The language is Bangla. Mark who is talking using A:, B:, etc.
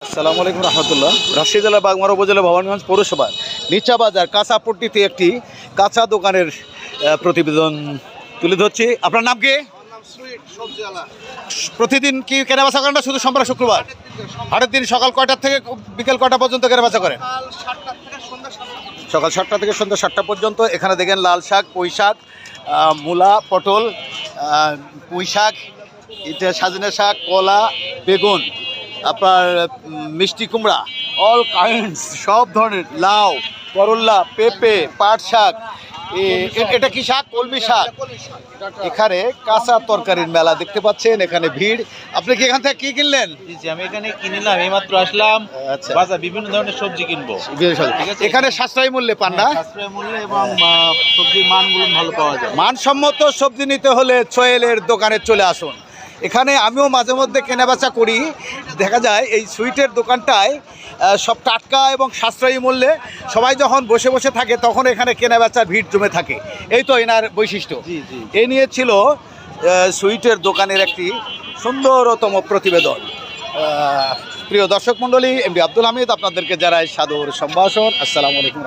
A: আসসালামু আলাইকুম রহমতুল্লাহ। রাজশাহী জেলা বাগমারা উপজেলা ভবানীগঞ্জ পৌরসভার নিচা বাজার কাঁচাপট্টিতে একটি কাঁচা দোকানের প্রতিবেদন তুলে ধরছি। আপনার নাম কি? প্রতিদিন কি কেনাবেচা করেন না শুধু সোমবার শুক্রবার? হাটের দিন সকাল কয়টার থেকে বিকেল কয়টা পর্যন্ত কেনাবেচা করেন? সকাল 7টা থেকে সন্ধ্যা 7টা পর্যন্ত। এখানে দেখেন লাল শাক, পুঁই শাক, মূলা, পটল, পুঁই শাক, এটা সাজনা শাক, কলা, বেগুন, আপনার মিষ্টি কুমড়া, অল কাইন্ডস, সব ধরনের, লাউ, করল্লা, পেঁপে, পাট শাক, এটা কি শাক? কলমি শাক। এখানে কাঁচা তরকারির মেলা দেখতে পাচ্ছেন, এখানে ভিড়। আপনি কি এখান থেকে কি কিনলেন?
B: আমি এখানে কিনলাম, এইমাত্র আসলাম।
A: আচ্ছা,
B: বাজার বিভিন্ন ধরনের সবজি কিনবো।
A: এখানে সাশ্রয়ী মূল্যে পান না?
B: সাশ্রয় মূল্যে এবং সবজির মানগুলো ভালো পাওয়া যায়।
A: মানসম্মত সবজি নিতে হলে সোহেলের দোকানে চলে আসুন। এখানে আমিও মাঝে মধ্যে কেনাবেচা করি, দেখা যায় এই সুইটের দোকানটায় সব টাটকা এবং সাশ্রয়ী মূল্যে। সবাই যখন বসে বসে থাকে তখন এখানে কেনাবেচার ভিড় জমে থাকে। এই তো এনার বৈশিষ্ট্য। এ নিয়ে ছিল সুইটের দোকানের একটি সুন্দরতম প্রতিবেদন। প্রিয় দর্শক মণ্ডলী, এমডি আব্দুল হামিদ আপনাদেরকে জানাই সাদর সম্ভাষণ। আসসালামু আলাইকুম।